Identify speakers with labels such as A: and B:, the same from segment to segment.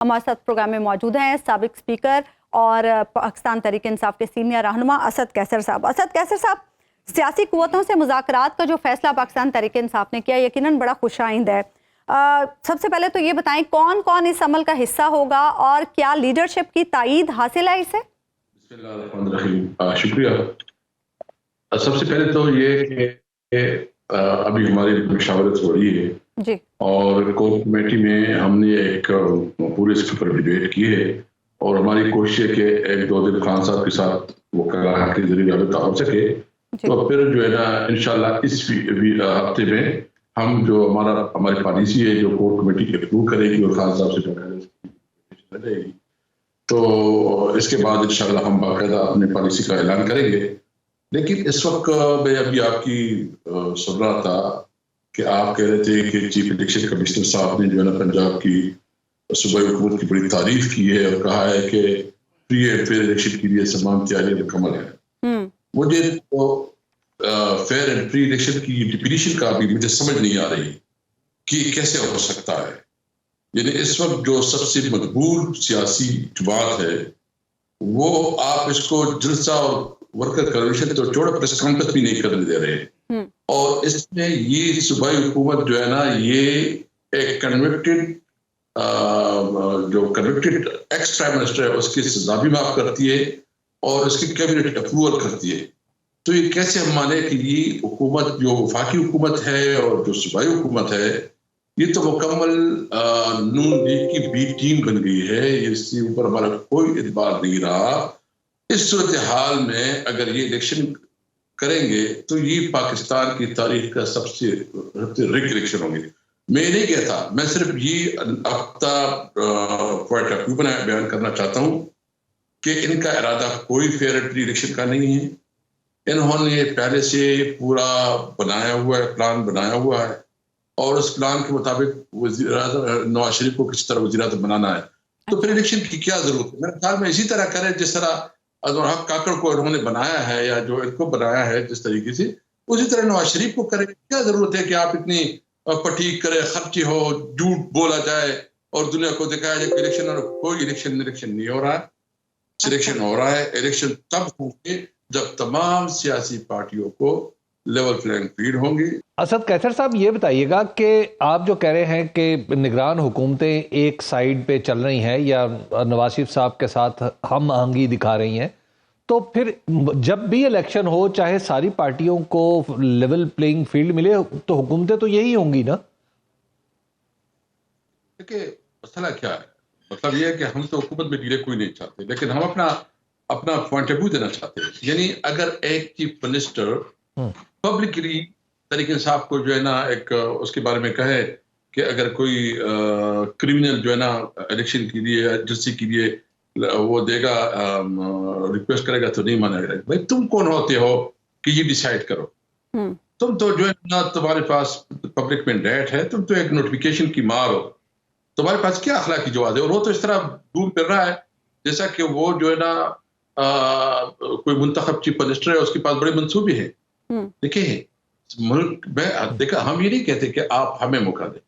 A: हमारे साथ प्रोग्राम में मौजूद हैं साबिक स्पीकर और पाकिस्तान तहरीक इंसाफ के सीनियर रहनुमा असद कैसर साहब। असद कैसर साहब, सियासी कुव्वतों से मुज़ाकरात का जो फैसला पाकिस्तान तहरीक इंसाफ ने किया यकीनन बड़ा खुशाइंद है। सबसे पहले तो ये बताएं कौन कौन इस अमल का हिस्सा होगा और क्या लीडरशिप की ताईद हासिल है इसे?
B: शुक्रिया। सबसे पहले तो ये कि अभी हमारी मुशावरत हो रही है
A: जी, और
B: कोर कमेटी में हमने एक पूरे इसके ऊपर डिबेट की है और हमारी कोशिश है कि एक दो दिन खान साहब के साथ वो करार के जरिए रब्ता हो सके, तो फिर जो है ना इंशाल्लाह इस हफ्ते में हम जो हमारी पॉलिसी है जो कोर कमेटी के अप्रूव करेगी और खान साहब से जो है तो इसके बाद इंशाल्लाह हम बाकायदा अपनी पॉलिसी का ऐलान करेंगे। लेकिन इस वक्त मैं अभी आपकी सुन रहा था कि आप कह रहे थे कि चीफ इलेक्शन कमिश्नर साहब ने जो है ना पंजाब की सूबाई हुकूमत की बड़ी तारीफ की है और कहा है कि फ्री एंड फेयर इलेक्शन के लिए तमाम तैयारियां मुकम्मल है। मुझे तो फेयर एंड फ्री इलेक्शन की डिफिनीशन का भी मुझे समझ नहीं आ रही कि कैसे हो सकता है। यानी इस वक्त जो सबसे मकबूल सियासी जमात है वो आप इसको जलसा और वर्कर कन्वेंशन तो छोड़ो, प्रेस कॉन्फ्रेंस भी नहीं करने दे रहे। और इसमें ये सूबाई हुकूमत जो है ना ये एक कन्विक्टेड जो कन्विक्टेड एक्स प्राइम मिनिस्टर है उसकी सजा भी माफ करती है और उसकी कैबिनेट अप्रूवल करती है। तो ये कैसे हम माने कि ये हुकूमत जो वफाकी हुकूमत है और जो सूबाई हुकूमत है ये तो मुकम्मल नून लीग की बी टीम बन गई है, इसके ऊपर हमारा कोई इतबार नहीं रहा। इस सूरत हाल में अगर ये इलेक्शन करेंगे तो ये पाकिस्तान की तारीख का सबसे रिग इलेक्शन होंगे। मैं नहीं कहता, मैं सिर्फ ये अपना पॉइंट ऑफ व्यू बयान करना चाहता हूँ कि इनका इरादा कोई फेयर एंड फ्री इलेक्शन का नहीं है। इन्होंने पहले से पूरा बनाया हुआ है, प्लान बनाया हुआ है और उस प्लान के मुताबिक नवाज शरीफ को किसी तरह वज़ीर आज़म बनाना है। तो फिर इलेक्शन की क्या जरूरत है? मेरे ख्याल में इसी तरह करें जिस तरह हक काकड़ को इन्होंने बनाया है या जो इनको बनाया है जिस तरीके से, उसी तरह नवाज शरीफ को करें। क्या जरूरत है कि आप इतनी पटीक करें, खर्ची हो, झूठ बोला जाए और दुनिया को दिखाया जाए कि इलेक्शन और कोई इलेक्शन नहीं हो रहा है। सिलेक्शन हो रहा है। इलेक्शन तब होंगे जब तमाम सियासी पार्टियों को लेवल प्लेइंग फील्ड होंगी।
C: असद कैसर साहब, ये बताइएगा कि आप जो कह रहे हैं कि निगरान हुकूमतें एक साइड पे चल रही हैं या नवाज शरीफ साहब के साथ हम आहंगी दिखा रही हैं, तो फिर जब भी इलेक्शन हो चाहे सारी पार्टियों को लेवल प्लेइंग फील्ड मिले तो हुकूमतें तो यही होंगी ना?
B: देखिए मसला क्या है, मतलब ये है कि हम तो हुकूमत में गिरे कोई नहीं चाहते, लेकिन हम अपना पॉइंट ऑफ व्यू देना चाहते हैं। यानी अगर एक चीफ मिनिस्टर पब्लिकली तरीके साहब को जो है ना एक उसके बारे में कहे कि अगर कोई क्रिमिनल जो है ना इलेक्शन के लिए जस्टिस के लिए वो देगा रिक्वेस्ट करेगा तो नहीं माना जाएगा। भाई तुम कौन होते हो कि ये डिसाइड करो? तुम तो जो है ना तुम्हारे पास पब्लिक मैंडेट है, तुम तो एक नोटिफिकेशन की मार हो, तुम्हारे पास क्या अखलाकी जवाब है? और वो तो इस तरह घूम फिर रहा है जैसा कि वो जो है ना कोई मुंतखब चीफ मिनिस्टर है, उसके पास बड़े मंसूबे हैं। देखिए मुल्क में देखा, हम ये नहीं कहते कि आप हमें मौका दें,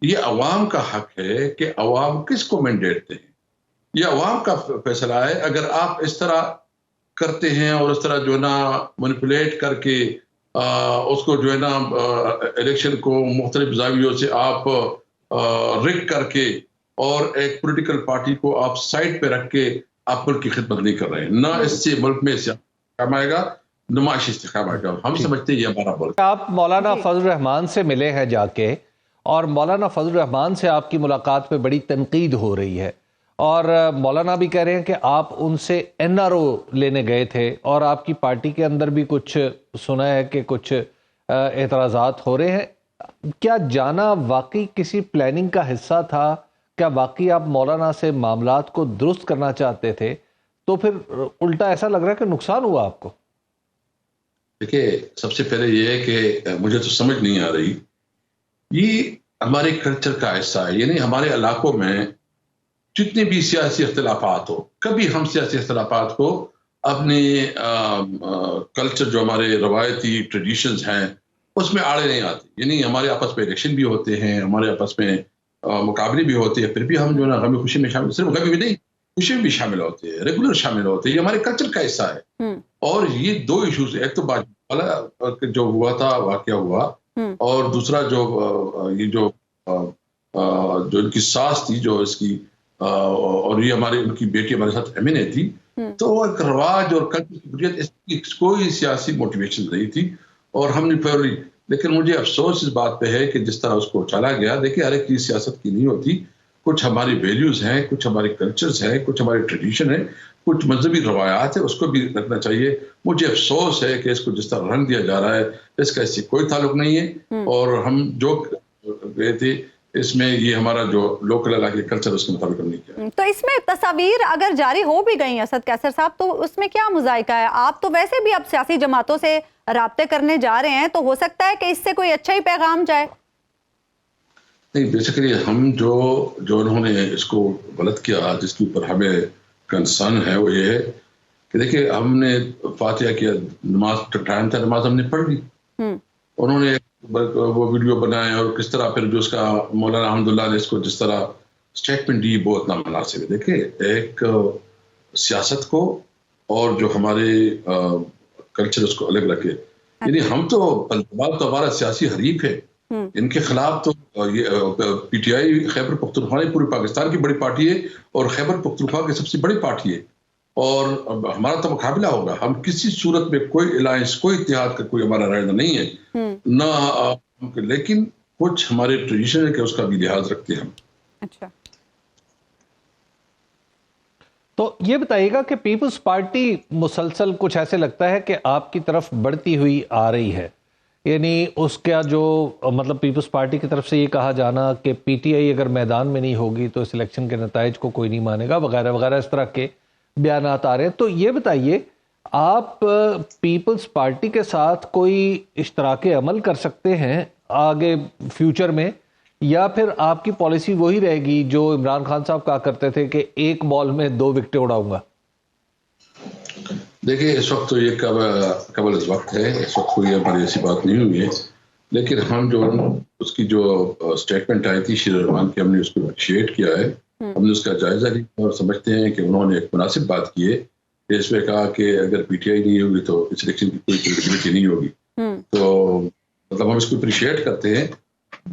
B: ये अवाम का हक है कि अवाम किसको मैंडेट दें, ये अवाम का फैसला है। अगर आप इस तरह करते हैं और इस तरह जो है ना मैनिपुलेट करके उसको जो है ना इलेक्शन को मुख्तलिफ जावियों से आप रिग करके और एक पॉलिटिकल पार्टी को आप साइड पे रख के आप मुल्क की खिदमत नहीं कर रहे हैं। ना इससे मुल्क में काम आएगा, नुमाइश इस्तेकाम आएगा। हम समझते हैं ये हमारा मुल्क।
C: आप मौलाना फजल रहमान से मिले हैं जाके, और मौलाना फजल रहमान से आपकी मुलाकात पे बड़ी तनकीद हो रही है और मौलाना भी कह रहे हैं कि आप उनसे एनआरओ लेने गए थे और आपकी पार्टी के अंदर भी कुछ सुना है कि कुछ एतराज़ात हो रहे हैं। क्या जाना वाकई किसी प्लानिंग का हिस्सा था? क्या वाकई आप मौलाना से मामलात को दुरुस्त करना चाहते थे? तो फिर उल्टा ऐसा लग रहा है कि नुकसान हुआ आपको।
B: देखिए सबसे पहले ये है कि मुझे तो समझ नहीं आ रही, ये हमारे कल्चर का हिस्सा है। यानी हमारे इलाकों में जितने भी सियासी इख्तिलाफात हो, कभी हम सियासी इख्तिलाफात को अपने कल्चर जो हमारे रवायती ट्रेडिशंस हैं उसमें आड़े नहीं आती। यानी हमारे आपस में इलेक्शन भी होते हैं, हमारे आपस में मुकाबले भी होते हैं, फिर भी हम जो है ना गमी खुशी में शामिल, सिर्फ गमी में नहीं, खुशी में भी शामिल होते हैं, रेगुलर शामिल होते हैं, ये हमारे कल्चर का हिस्सा है। और ये दो इश्यूज, एक तो वाला जो हुआ था, वाकया हुआ, और दूसरा जो ये जो इनकी सास थी, जो इसकी और ये हमारी उनकी बेटी हमारे साथ एमएनए थी, तो एक रवाज और कल्चर की बुनियाद, इसकी कोई सियासी मोटिवेशन नहीं थी और हमने प्योरली, लेकिन मुझे अफसोस इस बात पे है कि जिस तरह उसको चला गया, देखिए हर एक चीज सियासत की नहीं होती, कुछ हमारी वैल्यूज हैं, कुछ हमारे कल्चर्स हैं, कुछ हमारी ट्रेडिशन है, कुछ मजहबी रवायात है, उसको भी रखना चाहिए। मुझे अफसोस है कि इसको जिस तरह रंग दिया जा रहा है, इसका इससे कोई ताल्लुक नहीं है, और हम जो गए थे इसमें ये हमारा जो लोकल इलाके कल्चर उसके मुताबिक नहीं किया।
A: तो इसमें तस्वीर अगर जारी हो भी गई असद कैसर साहब, तो उसमें क्या मुजाहिका है? आप तो वैसे भी अब सियासी जमातों से राब्ते करने जा रहे हैं, तो हो सकता है कि इससे कोई अच्छा ही पैगाम जाए।
B: नहीं, बेसिकली हम जो उन्होंने इसको गलत किया, जिसके ऊपर हमें कंसर्न है, वो ये है कि देखिए हमने फातिहा किया, नमाज टाइम था, नमाज हमने पढ़ ली, उन्होंने वो वीडियो बनाए और किस तरह फिर जो उसका मौलाना अहमदुल्लाह ने इसको जिस तरह स्टेटमेंट दी, बहुत नामुनासिब है। देखिए एक सियासत को और जो हमारे कल्चर उसको अलग रखे, यानी हम तो हमारा सियासी हरीफ है, इनके खिलाफ तो ये पीटीआई खैबर पख्तूनख्वा पूरे पाकिस्तान की बड़ी पार्टी है और खैबर पख्तूनख्वा की सबसे बड़ी पार्टी है, और हमारा तो मुकाबला होगा। हम किसी सूरत में कोई अलायंस, कोई इत्तेहाद का कोई हमारा रायदा नहीं है ना, लेकिन कुछ हमारे ट्रेडिशन है कि उसका भी लिहाज रखते हैं हम।
A: अच्छा,
C: तो ये बताइएगा कि पीपल्स पार्टी मुसलसल कुछ ऐसे लगता है कि आपकी तरफ बढ़ती हुई आ रही है, यानी उसका जो मतलब पीपल्स पार्टी की तरफ से ये कहा जाना कि पीटीआई अगर मैदान में नहीं होगी तो इस इलेक्शन के नताइज को कोई नहीं मानेगा, वगैरह वगैरह, इस तरह के बयानात आ रहे हैं। तो ये बताइए, आप पीपल्स पार्टी के साथ कोई इश्तराके अमल कर सकते हैं आगे फ्यूचर में, या फिर आपकी पॉलिसी वही रहेगी जो इमरान खान साहब कहा करते थे कि एक बॉल में 2 विकेटें उड़ाऊंगा?
B: देखिए इस वक्त तो ये कबल इस वक्त है, इस वक्त कोई हमारी ऐसी बात नहीं हुई है, लेकिन हम जो उसकी जो स्टेटमेंट आई थी शेर रहमान की, हमने उसको अप्रिशिएट किया है, हमने उसका जायजा लिया और समझते हैं कि उन्होंने एक मुनासिब बात की है। इसमें कहा कि अगर पीटीआई नहीं होगी तो इस इलेक्शन की कोई क्रेडिबिलिटी नहीं होगी, तो मतलब हम इसको अप्रिशिएट करते हैं।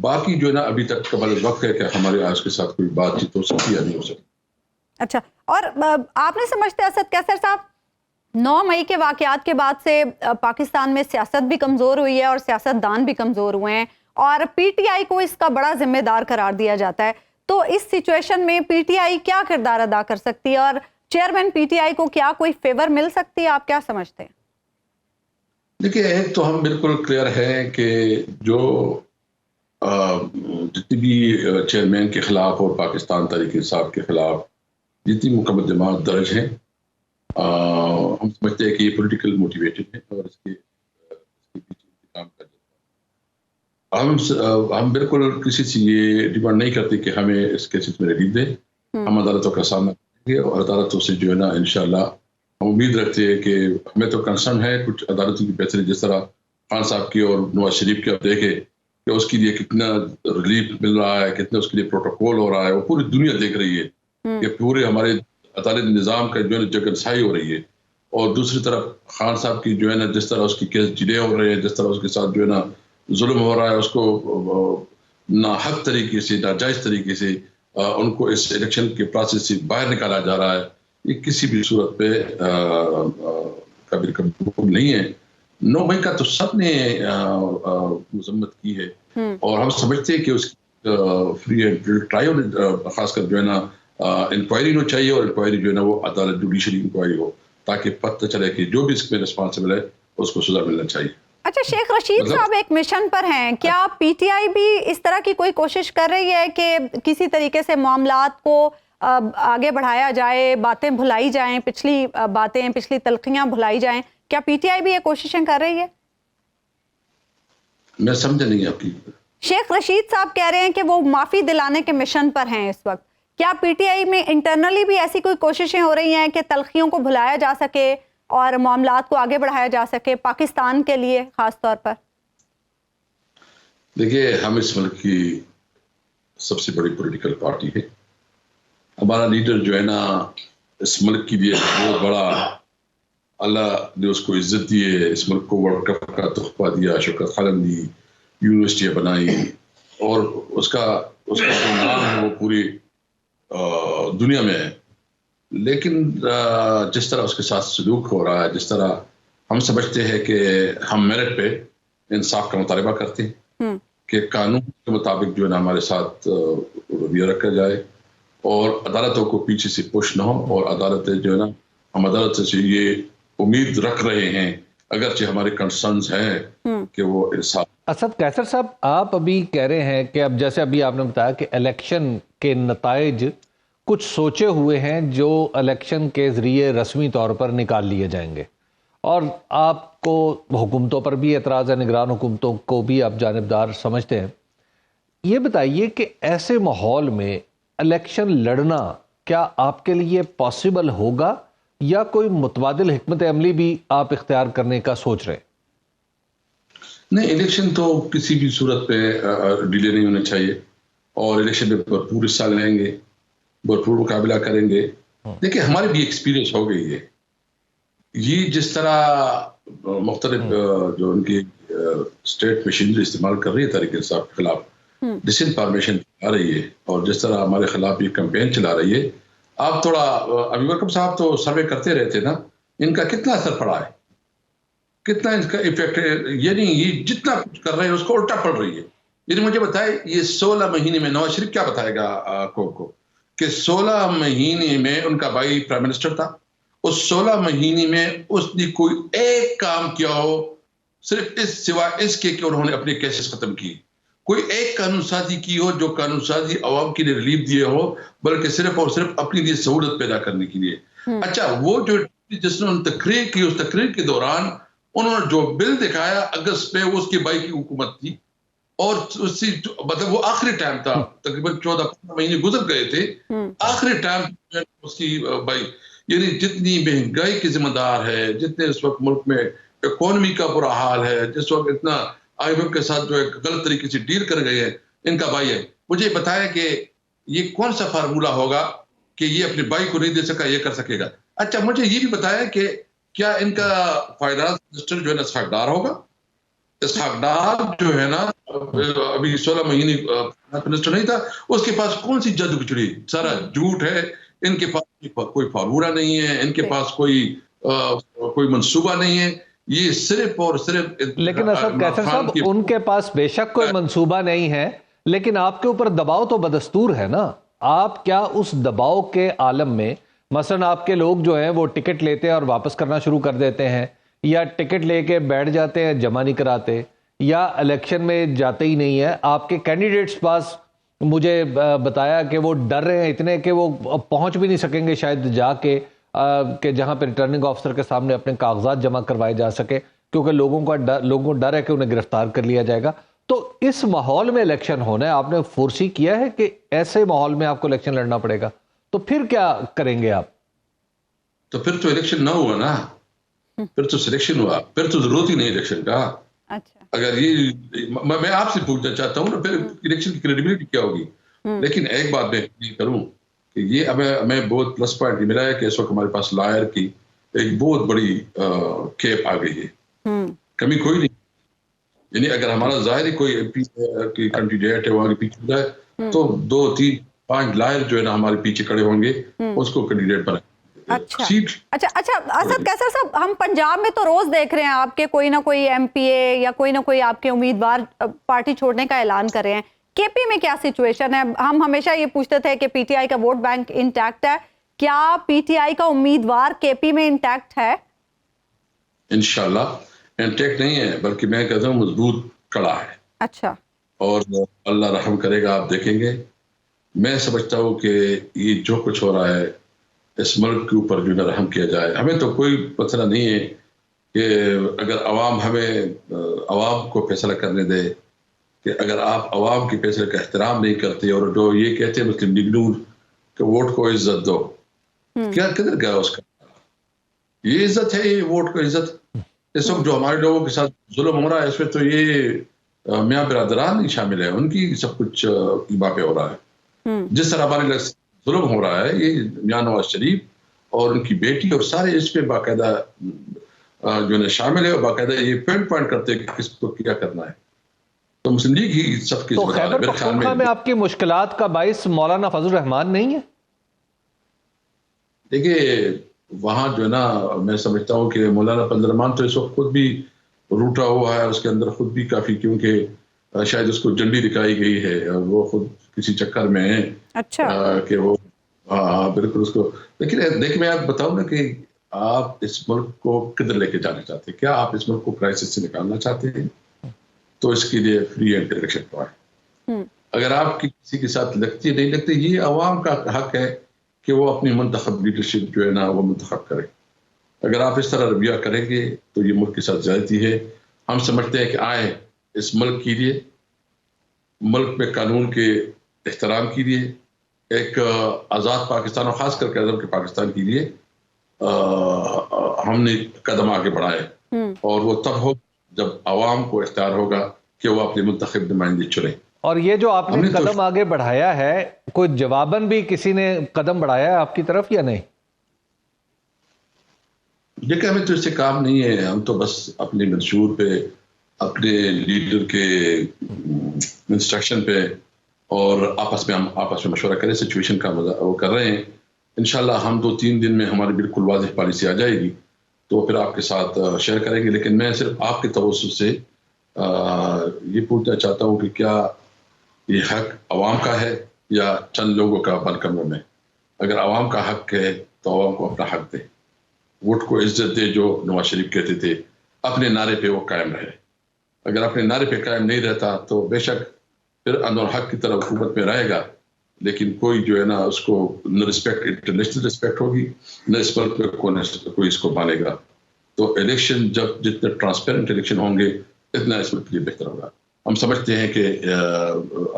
B: बाकी जो है ना, अभी तक कबल वक्त है कि हमारे आज के साथ कोई बातचीत हो सकती या नहीं हो सकती।
A: अच्छा, और आपने समझते असद कैसर साहब, 9 मई के वाकयात के बाद से पाकिस्तान में सियासत भी कमज़ोर हुई है और सियासतदान भी कमज़ोर हुए हैं, और पीटीआई को इसका बड़ा जिम्मेदार करार दिया जाता है। तो इस सिचुएशन में पीटीआई क्या किरदार अदा कर सकती है, और चेयरमैन पीटीआई को क्या कोई फेवर मिल सकती है? आप क्या समझते हैं?
B: देखिए, एक तो हम बिल्कुल क्लियर हैं कि जो जितनी भी चेयरमैन के खिलाफ और पाकिस्तान तहरीक इंसाफ के खिलाफ जितनी मुकदमात दर्ज हैं, हम समझते हैं कि ये पॉलिटिकल मोटिवेटेड है और इसके पीछे काम कर जाता है। हम बिल्कुल किसी से ये डिमांड नहीं करते कि हमें इस केसेस में रिलीफ दें, हम अदालतों का सामना करेंगे और अदालतों से जो है ना इंशाल्लाह हम उम्मीद रखते हैं कि हमें तो कंसर्न है कुछ अदालतों की बेहतरी, जिस तरह खान साहब की और नवाज शरीफ की आप देखें कि उसके लिए कितना रिलीफ मिल रहा है, कितना उसके लिए प्रोटोकॉल हो रहा है, वो पूरी दुनिया देख रही है कि पूरे हमारे अदालत निज़ाम का जो है जगनसाई हो रही है। और दूसरी तरफ खान साहब की जो है ना जिस तरह उसकी केस डिले हो रहे हैं, जिस तरह उसके साथ जो है ना जुल्म हो रहा है, उसको ना हक तरीके से, नाजायज तरीके से उनको इस इलेक्शन के प्रोसेस से बाहर निकाला जा रहा है, ये किसी भी सूरत पे काबिल कबूल नहीं है। 9 मई का तो सब ने मजम्मत की है और हम समझते हैं कि उसकी फ्री एंड ट्रायल खासकर जो है ना इंक्वायरी होनी चाहिए, और इंक्वायरी जो है ना वो अदालत जुडिशरी इंक्वायरी हो, ताकि पता चले कि जो भी इसमें रिस्पॉन्सिबल है उसको सजा मिलना चाहिए।
A: अच्छा, शेख रशीद साहब एक मिशन पर हैं, क्या पीटीआई भी इस तरह की कोई कोशिश कर रही है कि किसी तरीके से मामलात को आगे बढ़ाया जाए, बातें भुलाई जाएं, पिछली बातें, पिछली तलखियां भुलाई जाएं? क्या पीटीआई भी ये कोशिशें कर रही है?
B: मैं समझा नहीं आपकी।
A: शेख रशीद साहब कह रहे हैं कि वो माफी दिलाने के मिशन पर हैं इस वक्त। क्या पीटीआई में इंटरनली भी ऐसी कोई कोशिशें हो रही हैं कि तलखियों को भुलाया जा सके और मामलात को आगे बढ़ाया जा सके, पाकिस्तान के लिए खास तौर पर?
B: देखिए, हम इस मुल्क की سب سے بڑی پولیٹیکل پارٹی ہے. ہمارا لیڈر جو ہے نا اس ملک کے لیے بہت بڑا، اللہ نے اس کو عزت دی ہے، اس ملک کو ورلڈ کپ کا تحفہ دیا، شوکت خالم دی، یونیورسٹیاں بنائی، اور اس کا جو نام ہے وہ پوری دنیا میں ہے. لیکن جس طرح اس کے ساتھ سلوک ہو رہا ہے، جس طرح ہم سمجھتے ہیں کہ ہم میرٹ پہ انصاف کا مطالبہ کرتے ہیں کہ قانون کے مطابق جو ہے نا ہمارے ساتھ رویہ رکھا جائے اور عدالتوں کو پیچھے سے پش نہ ہو، اور عدالتیں جو ہے نا ہم عدالت سے یہ امید رکھ رہے ہیں اگرچہ ہمارے کنسرنز ہیں کہ وہ انصاف.
C: اسد قیصر صاحب، آپ ابھی کہہ رہے ہیں کہ اب جیسے ابھی آپ نے بتایا کہ الیکشن کے نتائج کچھ سوچے ہوئے ہیں جو الیکشن کے ذریعے رسمی طور پر نکال لیے جائیں گے، اور آپ کو حکومتوں پر بھی اعتراض ہے، نگران حکومتوں کو بھی آپ جانبدار سمجھتے ہیں. یہ بتائیے کہ ایسے ماحول میں الیکشن لڑنا کیا آپ کے لیے پاسبل ہوگا یا کوئی متبادل حکمت عملی بھی آپ اختیار کرنے کا سوچ رہے ہیں؟
B: نہیں، الیکشن تو کسی بھی صورت پہ ڈیلے نہیں ہونا چاہیے، اور الیکشن میں بھرپور حصہ لیں گے، بھرپور مقابلہ کریں گے. دیکھیں ہماری بھی ایکسپیرینس ہو گئی ہے. یہ جس طرح مختلف جو ان کی اسٹیٹ مشینری استعمال کر رہی ہے طریقے صاحب کے خلاف، ڈس انفارمیشن چلا رہی ہے، اور جس طرح ہمارے خلاف یہ کمپین چلا رہی ہے، آپ تھوڑا ابھی وکم صاحب تو سروے کرتے رہتے نا، ان کا کتنا اثر پڑا ہے، کتنا اس کا افیکٹ ہے. یعنی یہ جتنا کچھ کر رہے ہیں اس کو الٹا پڑ رہی ہے. یعنی مجھے بتائے یہ 16 مہینے میں نواز شریف کیا بتائے گا کو کہ 16 مہینے میں ان کا بھائی پرائم منسٹر تھا، اس 16 مہینے میں اس نے کوئی ایک کام کیا ہو صرف اس سوائے اس کے کہ انہوں نے اپنے کیسز ختم کیے، کوئی ایک قانون سازی کی ہو جو قانون سازی عوام کے لیے ریلیف دیے ہو، بلکہ صرف اور صرف اپنے لیے سہولت پیدا کرنے کے لیے. اچھا، وہ جو جس نے تقریر کی، اس تقریر کے دوران انہوں نے جو بل دکھایا اگست میں، وہ اس کے بھائی کی حکومت تھی، اور اس سے مطلب وہ آخری ٹائم تھا، تقریباً 14-15 مہینے گزر گئے تھے، آخری ٹائم اس کی بھائی. یعنی جتنی مہنگائی کی ذمہ دار ہے، جتنے اس وقت ملک میں اکانومی کا برا حال ہے، جس وقت اتنا آئی ایم ایف کے ساتھ جو ہے غلط طریقے سے ڈیل کر گئے ہیں، ان کا بھائی ہے. مجھے بتایا کہ یہ کون سا فارمولہ ہوگا کہ یہ اپنے بھائی کو نہیں دے سکا، یہ کر سکے گا. اچھا، مجھے یہ بھی بتایا کہ کیا ان کا فائنانس منسٹر جو ہے نا اسحاق ڈار ہوگا. اسحاق ڈار جو ہے نا ابھی 16 مہینے منسٹر نہیں تھا، اس کے پاس کون سی جد بچڑی، سارا جھوٹ ہے. ان کے پاس کوئی فارمولہ نہیں ہے، ان کے پاس کوئی منصوبہ نہیں ہے، یہ صرف اور صرف.
C: لیکن اسد قیصر صاحب، ان کے پاس بے شک کوئی منصوبہ نہیں ہے، لیکن آپ کے اوپر دباؤ تو بدستور ہے نا. آپ کیا اس دباؤ کے عالم میں مثلا آپ کے لوگ جو ہیں وہ ٹکٹ لیتے ہیں اور واپس کرنا شروع کر دیتے ہیں، یا ٹکٹ لے کے بیٹھ جاتے ہیں، جمع نہیں کراتے، یا الیکشن میں جاتے ہی نہیں ہے؟ آپ کے کینڈیڈیٹس پاس مجھے بتایا کہ وہ ڈر رہے ہیں اتنے کہ وہ پہنچ بھی نہیں سکیں گے شاید جا کے کہ جہاں پہ ریٹرننگ آفیسر کے سامنے اپنے کاغذات جمع کروائے جا سکے، کیونکہ لوگوں کو ڈر ہے کہ انہیں گرفتار کر لیا جائے گا. تو اس ماحول میں الیکشن ہونا ہے، آپ نے فورسی کیا ہے کہ ایسے ماحول میں آپ کو الیکشن لڑنا پڑے گا، تو پھر کیا کریں گے آپ؟
B: تو پھر تو الیکشن نہ ہوا نا، پھر تو سلیکشن ہوا، پھر تو ضرورت ہی نہیں الیکشن کا. اگر یہ میں آپ سے پوچھنا چاہتا ہوں نا، پھر الیکشن کی کریڈیبلٹی کیا ہوگی. لیکن ایک بات میں کروں کہ یہ ہمیں بہت پلس پوائنٹ ملا ہے کہ اس وقت ہمارے پاس لائر کی ایک بہت بڑی کیپ آ گئی ہے، کمی کوئی نہیں. یعنی اگر ہمارا ظاہر ہی کوئی ایم پی کی کینڈیڈیٹ ہے وہاں کے پیچھے ہے، تو 2-3-5 لائر جو ہے نا ہمارے پیچھے کھڑے ہوں گے، اس کو کینڈیڈیٹ بنائیں.
A: اچھا اسد قیصر صاحب، ہم پنجاب میں تو روز دیکھ رہے ہیں آپ کے کوئی نہ کوئی ایم پی اے یا کوئی نہ کوئی آپ کے امیدوار پارٹی چھوڑنے کا اعلان کر رہے ہیں. کے پی میں کیا سچویشن ہے؟ ہم ہمیشہ یہ پوچھتے تھے کہ پی ٹی آئی کا ووٹ بینک انٹیکٹ ہے، کیا پی ٹی آئی کا امیدوار کے پی میں انٹیکٹ ہے؟
B: انشاءاللہ انٹیکٹ نہیں ہے، بلکہ میں کہتا ہوں مضبوط کڑا ہے.
A: اچھا، اور
B: اللہ رحم کرے گا، آپ دیکھیں گے. میں سمجھتا ہوں کہ یہ جو کچھ ہو رہا ہے اس ملک کے اوپر جو نہ رحم کیا جائے. ہمیں تو کوئی مسئلہ نہیں ہے کہ اگر عوام عوام کو فیصلہ کرنے دے، کہ اگر آپ عوام کے فیصلے کا احترام نہیں کرتے اور جو یہ کہتے ہیں مسلم لیگ نون کہ ووٹ کو عزت دو، کیا کدھر گیا اس کا؟ یہ عزت ہے، یہ ووٹ کو عزت. اس وقت جو ہمارے لوگوں کے ساتھ ظلم ہو رہا ہے، اس میں تو یہ میاں برادران نہیں شامل ہیں، ان کی سب کچھ ایبا پہ ہو رہا ہے. جس طرح ہمارے لئے ظلم ہو رہا ہے، یہ میاں نواز شریف اور ان کی بیٹی اور سارے اس پہ باقاعدہ جو ہے شامل ہے، اور باقاعدہ یہ پوائنٹ کرتے ہیں کہ کس کو کیا کرنا ہے. تو مسلم لیگ ہی سب کی
C: تو
B: ذمہ دار ہے
C: خیبر
B: میرے خیال
C: پختونخوا میں آپ کی مشکلات کا باعث مولانا فضل الرحمان نہیں ہے؟
B: دیکھیے وہاں جو ہے نا، میں سمجھتا ہوں کہ مولانا فضل الرحمان تو اس وقت خود بھی روٹا ہوا ہے، اس کے اندر خود بھی کافی، کیونکہ شاید اس کو جنڈی دکھائی گئی ہے، وہ خود کسی چکر میں ہے.
A: اچھا
B: کہ وہ ہاں بالکل اس کو. لیکن دیکھ میں آپ بتاؤں نا کہ آپ اس ملک کو کدھر لے کے جانا چاہتے ہیں؟ کیا آپ اس ملک کو کرائسس سے نکالنا چاہتے ہیں؟ تو اس کے لیے فری اینڈ الیکشن پوائنٹ. اگر آپ کی کسی کے ساتھ لگتی نہیں لگتی، یہ عوام کا حق ہے کہ وہ اپنی منتخب لیڈرشپ جو ہے نا وہ منتخب کرے. اگر آپ اس طرح رویہ کریں گے تو یہ ملک کے ساتھ زیادتی ہے. ہم سمجھتے ہیں کہ آئے اس ملک کے لیے، ملک میں قانون کے احترام کے لیے، ایک آزاد پاکستان اور خاص کر کے عظم کے پاکستان کے لیے ہم نے قدم آگے بڑھائے. اور وہ تب ہو جب عوام کو اختیار ہوگا کہ وہ اپنے منتخب نمائندے چنیں.
C: اور یہ جو آپ نے قدم آگے بڑھایا ہے، کوئی جواباً بھی کسی نے قدم بڑھایا ہے آپ کی طرف یا نہیں؟
B: دیکھیں ہمیں تو اس سے کام نہیں ہے، ہم تو بس اپنے منشور پہ، اپنے لیڈر کے انسٹرکشن پہ اور آپس میں مشورہ کریں، سچویشن کا وہ کر رہے ہیں. انشاءاللہ ہم 2-3 دن میں ہماری بالکل واضح پالیسی آ جائے گی تو پھر آپ کے ساتھ شیئر کریں گے. لیکن میں صرف آپ کے توسط سے یہ پوچھنا چاہتا ہوں کہ کیا یہ حق عوام کا ہے یا چند لوگوں کا بند کمروں میں؟ اگر عوام کا حق ہے تو عوام کو اپنا حق دے، ووٹ کو عزت دے، جو نواز شریف کہتے تھے. اپنے نعرے پہ وہ قائم رہے. اگر اپنے نعرے پہ قائم نہیں رہتا تو بے شک پھر انور حق کی طرف حکومت میں رہے گا، لیکن کوئی جو ہے نا اس کو نہ رسپیکٹ، انٹرنیشنل رسپیکٹ ہوگی، نہ اس ملک میں کوئی اس کو مانے گا. تو الیکشن جب جتنے ٹرانسپیرنٹ الیکشن ہوں گے اتنا اس ملک کے لیے بہتر ہوگا. ہم سمجھتے ہیں کہ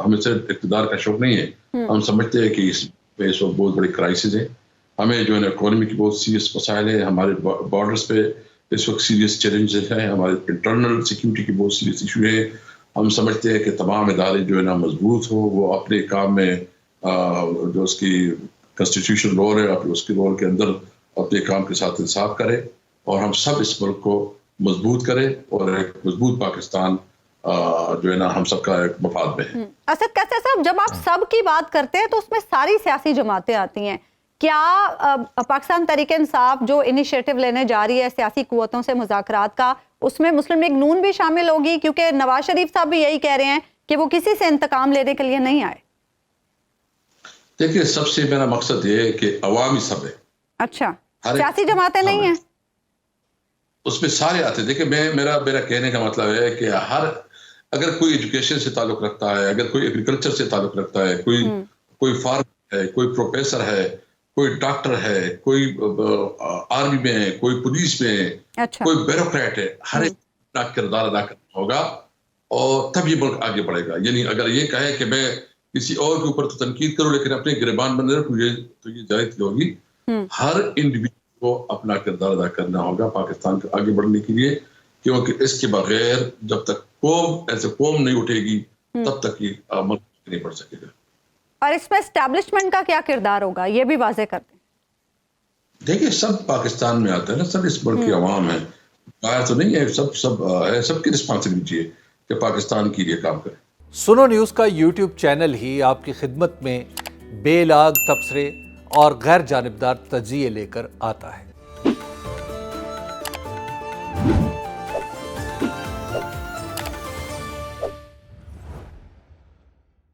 B: ہمیں صرف اقتدار کا شوق نہیں ہے، ہم سمجھتے ہیں کہ اس میں اس وقت بہت بڑی کرائسس ہے. ہمیں جو ہے نا اکانومی کی بہت سیریس مسائل ہیں، ہمارے بارڈرز پہ اس وقت سیریس چیلنجز ہیں، ہمارے انٹرنل سیکیورٹی کی بہت سیریس ایشو ہے. ہم سمجھتے ہیں کہ تمام ادارے جو ہے نا مضبوط ہو، وہ اپنے کام میں جو اس کی کنسٹیٹیوشن رول ہے اس کے رول کے اندر اپنے کام کے ساتھ انصاف کرے، اور ہم سب اس ملک کو مضبوط کرے اور ایک مضبوط پاکستان جو ہے نا ہم سب کا ایک مفاد میں ہے.
A: اسد کیسر صاحب، جب آپ سب کی بات کرتے ہیں تو اس میں ساری سیاسی جماعتیں آتی ہیں. کیا پاکستان تحریک انصاف جو انیشیٹو لینے جا رہی ہے سیاسی قوتوں سے مذاکرات کا، اس میں مسلم لیگ نون بھی شامل ہوگی؟ کیونکہ نواز شریف صاحب بھی یہی کہہ رہے ہیں کہ وہ کسی سے انتقام لینے کے لیے نہیں آئے.
B: دیکھیے سب سے میرا مقصد یہ ہے کہ عوامی سب ہے.
A: اچھا، سیاسی جماعتیں نہیں ہیں
B: اس میں سارے آتے ہیں. دیکھیں میرا کہنے کا مطلب ہے کہ اگر کوئی ایجوکیشن سے تعلق رکھتا ہے، اگر کوئی ایگریکلچر سے تعلق رکھتا ہے، کوئی فارمر ہے، کوئی پروفیسر ہے، کوئی ڈاکٹر ہے، کوئی آرمی میں ہے، کوئی پولیس میں ہے، کوئی بیوروکریٹ ہے، ہر ایک اپنا کردار ادا کرنا ہوگا اور تب یہ ملک آگے بڑھے گا. یعنی اگر یہ کہے کہ میں کسی اور کے اوپر تو تنقید کروں لیکن اپنے گریبان بندے رکھوں، تو یہ جائز ہوگی. ہر انڈیویڈول کو اپنا کردار ادا کرنا ہوگا پاکستان کو آگے بڑھنے کے لیے، کیونکہ اس کے بغیر جب تک قوم نہیں اٹھے گی تب تک یہ ملک نہیں بڑھ سکے گا.
A: اور اس میں اسٹیبلشمنٹ کا کیا کردار ہوگا یہ بھی واضح کرتے ہیں.
B: دیکھیں سب پاکستان میں آتے ہیں نا، سب اس ملک کی عوام ہے، باہر تو نہیں ہے. سب کی رسپانسبلٹی ہے کہ پاکستان کے لیے کام کرے.
D: سنو نیوز کا یوٹیوب چینل ہی آپ کی خدمت میں بے لاگ تبصرے اور غیر جانبدار تجزیے لے کر آتا ہے.